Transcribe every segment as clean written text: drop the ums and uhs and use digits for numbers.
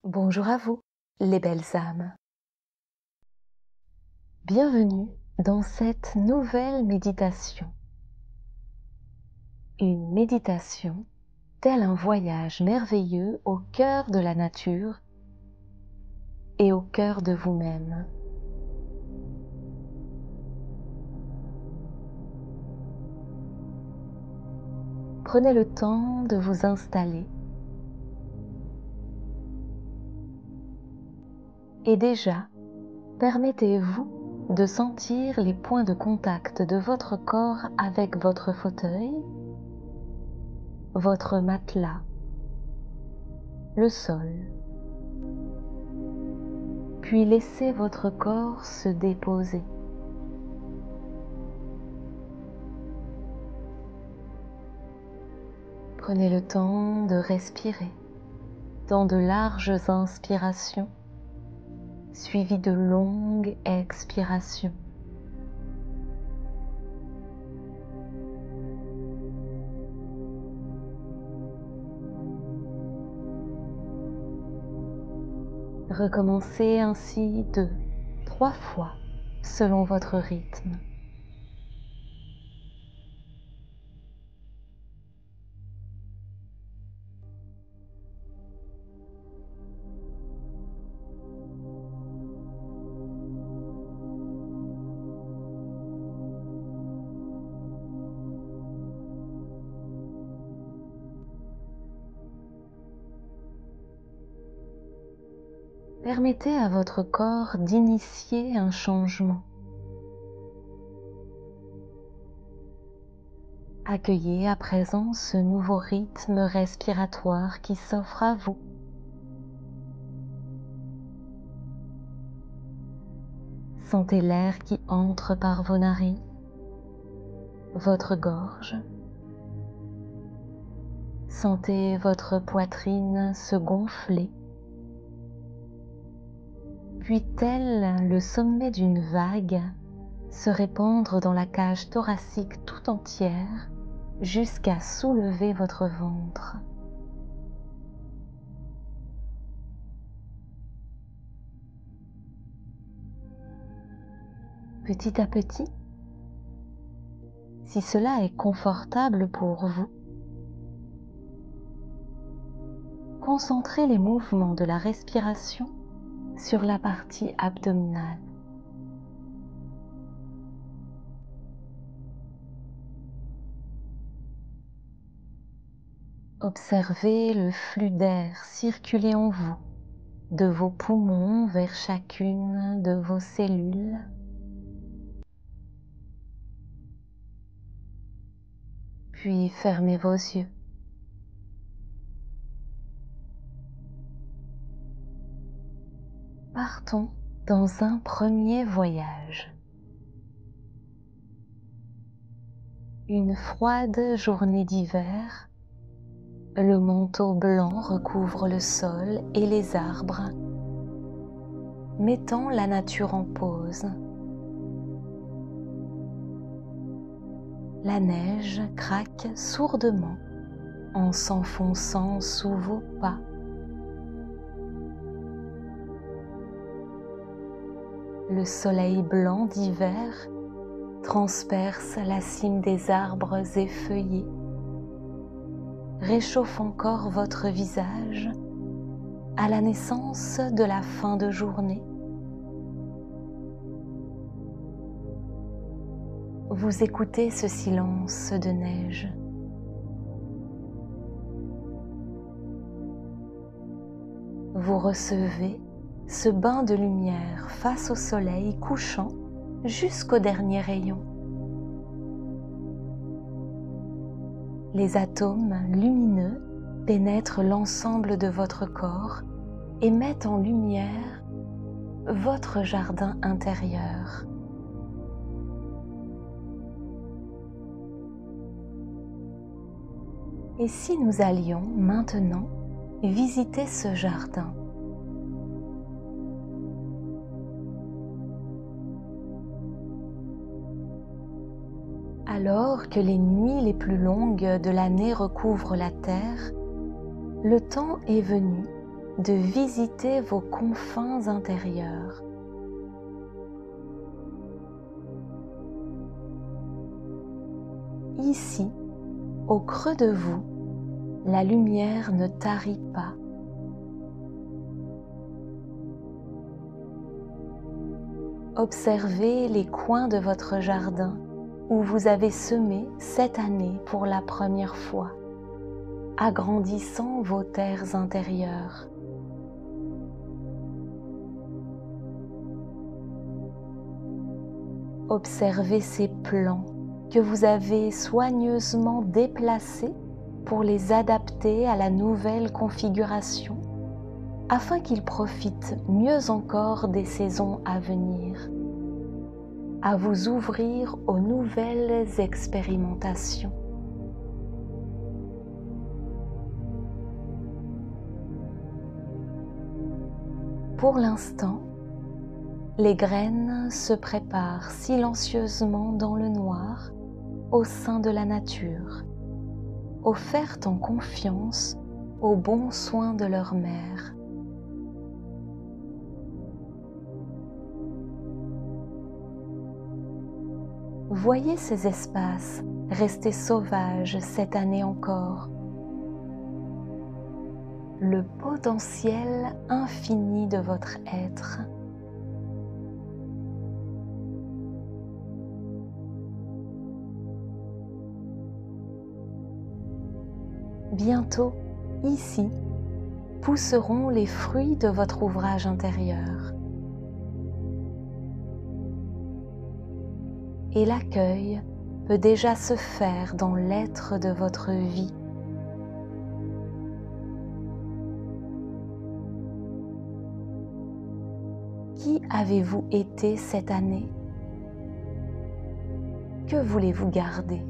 Bonjour à vous, les belles âmes. Bienvenue dans cette nouvelle méditation. Une méditation tel un voyage merveilleux au cœur de la nature et au cœur de vous-même. Prenez le temps de vous installer et déjà, permettez-vous de sentir les points de contact de votre corps avec votre fauteuil, votre matelas, le sol. Puis laissez votre corps se déposer. Prenez le temps de respirer dans de larges inspirations suivies de longues expirations. Recommencez ainsi 2, 3 fois selon votre rythme. Permettez à votre corps d'initier un changement. Accueillez à présent ce nouveau rythme respiratoire qui s'offre à vous. Sentez l'air qui entre par vos narines, votre gorge. Sentez votre poitrine se gonfler, puis tel le sommet d'une vague, se répandre dans la cage thoracique tout entière jusqu'à soulever votre ventre. Petit à petit, si cela est confortable pour vous, concentrez les mouvements de la respiration sur la partie abdominale. Observez le flux d'air circuler en vous, de vos poumons vers chacune de vos cellules. Puis fermez vos yeux. Partons dans un premier voyage. Une froide journée d'hiver, le manteau blanc recouvre le sol et les arbres, mettant la nature en pause. La neige craque sourdement en s'enfonçant sous vos pas. Le soleil blanc d'hiver transperce la cime des arbres effeuillés, réchauffe encore votre visage à la naissance de la fin de journée. Vous écoutez ce silence de neige. Vous recevez ce bain de lumière face au soleil couchant jusqu'au dernier rayon. Les atomes lumineux pénètrent l'ensemble de votre corps et mettent en lumière votre jardin intérieur. Et si nous allions maintenant visiter ce jardin? Alors que les nuits les plus longues de l'année recouvrent la terre, le temps est venu de visiter vos confins intérieurs. Ici, au creux de vous, la lumière ne tarit pas. Observez les coins de votre jardin où vous avez semé cette année pour la première fois, agrandissant vos terres intérieures. Observez ces plants que vous avez soigneusement déplacés pour les adapter à la nouvelle configuration, afin qu'ils profitent mieux encore des saisons à venir, à vous ouvrir aux nouvelles expérimentations. Pour l'instant, les graines se préparent silencieusement dans le noir au sein de la nature, offertes en confiance aux bons soins de leur mère. Voyez ces espaces rester sauvages cette année encore. Le potentiel infini de votre être. Bientôt, ici, pousseront les fruits de votre ouvrage intérieur. Et l'accueil peut déjà se faire dans l'être de votre vie. Qui avez-vous été cette année? Que voulez-vous garder?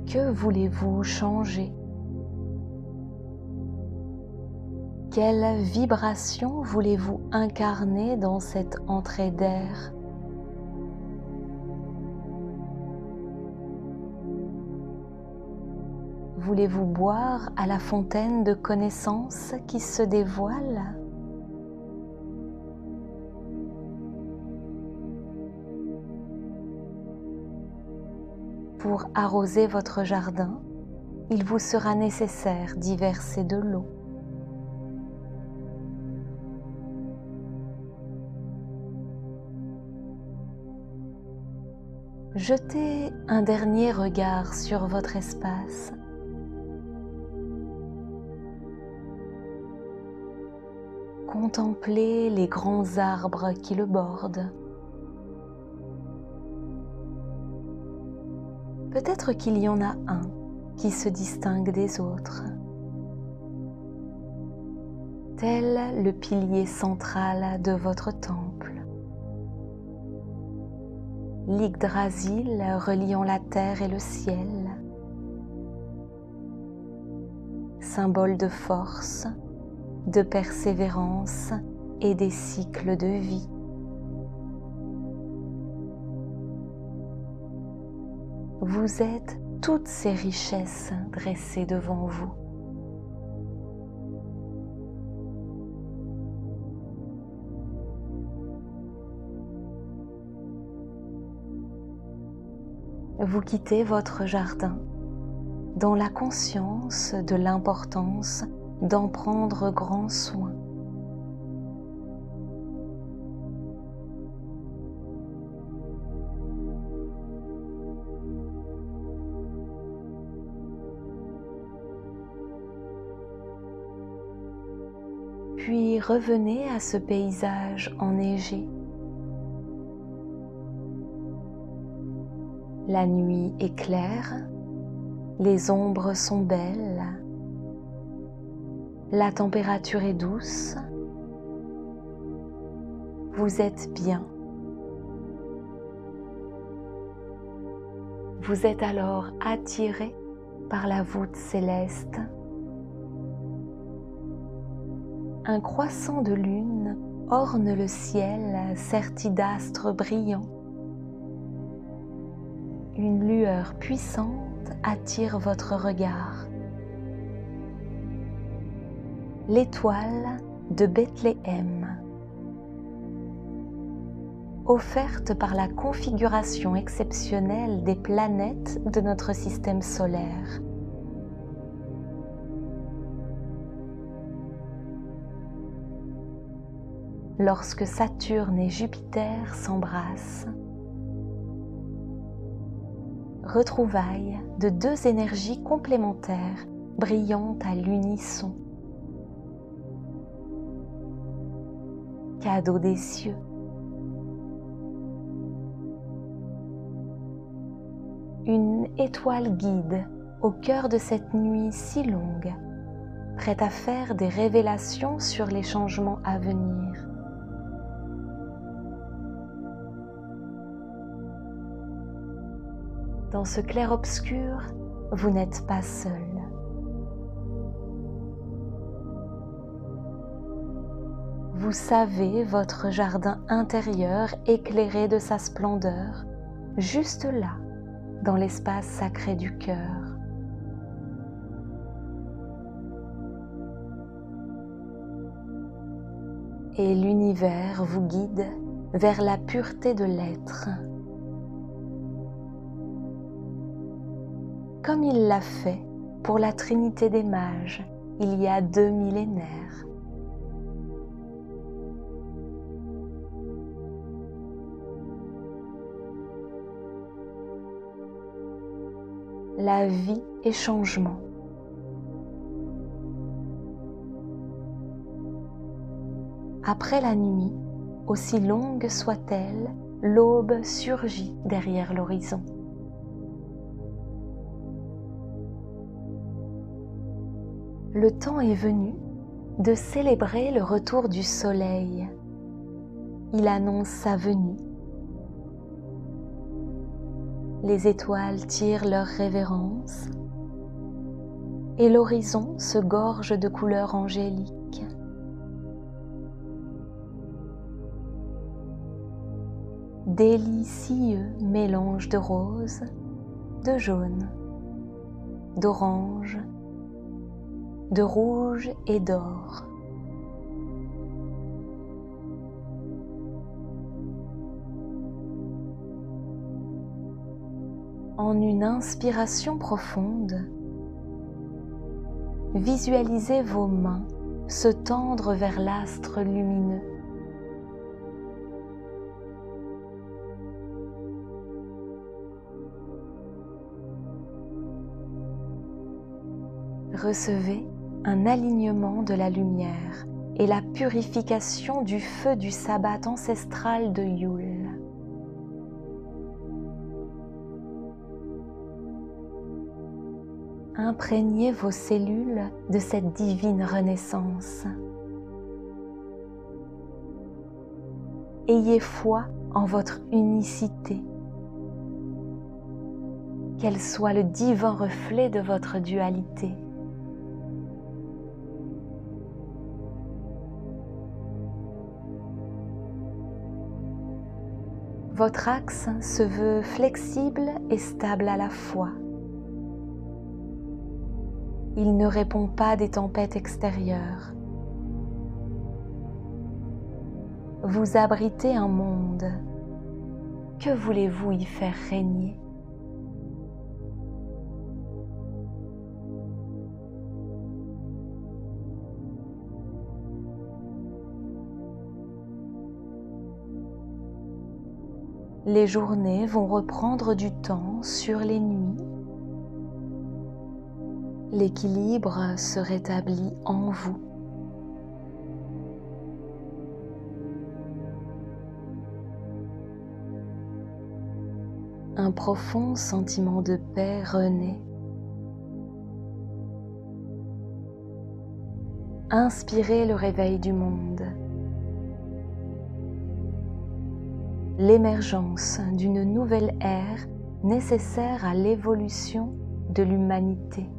Que voulez-vous changer? Quelle vibration voulez-vous incarner dans cette entrée d'air? Voulez-vous boire à la fontaine de connaissances qui se dévoile? Pour arroser votre jardin, il vous sera nécessaire d'y verser de l'eau. Jetez un dernier regard sur votre espace. Contemplez les grands arbres qui le bordent. Peut-être qu'il y en a un qui se distingue des autres, tel le pilier central de votre temple, l'Yggdrasil reliant la terre et le ciel, symbole de force, de persévérance et des cycles de vie. Vous êtes toutes ces richesses dressées devant vous. Vous quittez votre jardin dans la conscience de l'importance d'en prendre grand soin. Puis revenez à ce paysage enneigé. La nuit est claire, les ombres sont belles, la température est douce, vous êtes bien. Vous êtes alors attiré par la voûte céleste. Un croissant de lune orne le ciel serti d'astres brillants. Une lueur puissante attire votre regard. l'étoile de Bethléem, offerte par la configuration exceptionnelle des planètes de notre système solaire. Lorsque Saturne et Jupiter s'embrassent, retrouvailles de deux énergies complémentaires brillant à l'unisson. Cadeau des cieux. Une étoile guide au cœur de cette nuit si longue, prête à faire des révélations sur les changements à venir. Dans ce clair-obscur, vous n'êtes pas seul. Vous savez votre jardin intérieur éclairé de sa splendeur, juste là, dans l'espace sacré du cœur. Et l'univers vous guide vers la pureté de l'être, comme il l'a fait pour la Trinité des Mages il y a 2 millénaires. La vie est changement. Après la nuit, aussi longue soit-elle, l'aube surgit derrière l'horizon. Le temps est venu de célébrer le retour du soleil. Il annonce sa venue. Les étoiles tirent leur révérence et l'horizon se gorge de couleurs angéliques. Délicieux mélange de rose, de jaune, d'orange, de rouge et d'or. En une inspiration profonde, visualisez vos mains se tendre vers l'astre lumineux. Recevez un alignement de la lumière et la purification du feu du sabbat ancestral de Yule. Imprégnez vos cellules de cette divine renaissance. Ayez foi en votre unicité, qu'elle soit le divin reflet de votre dualité. Votre axe se veut flexible et stable à la fois. Il ne répond pas des tempêtes extérieures. Vous abritez un monde. Que voulez-vous y faire régner ? Les journées vont reprendre du temps sur les nuits. L'équilibre se rétablit en vous. Un profond sentiment de paix renaît. Inspirez le réveil du monde. L'émergence d'une nouvelle ère nécessaire à l'évolution de l'humanité.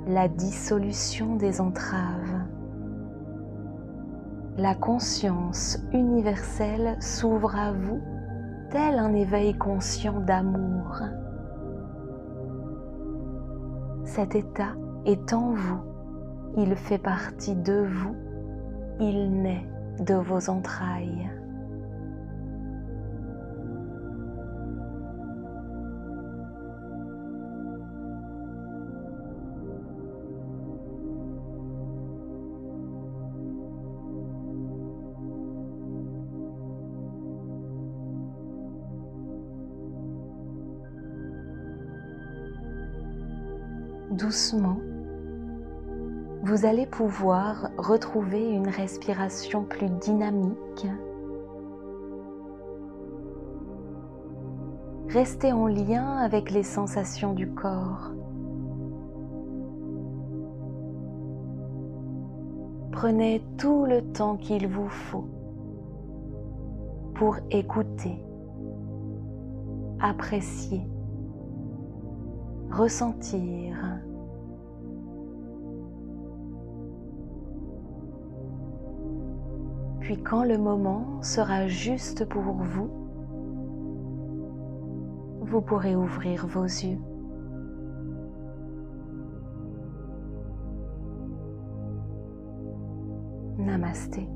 La dissolution des entraves. La conscience universelle s'ouvre à vous tel un éveil conscient d'amour. Cet état est en vous, il fait partie de vous, il naît de vos entrailles. Doucement, vous allez pouvoir retrouver une respiration plus dynamique. Restez en lien avec les sensations du corps. Prenez tout le temps qu'il vous faut pour écouter, apprécier, ressentir. Puis quand le moment sera juste pour vous, vous pourrez ouvrir vos yeux. Namasté.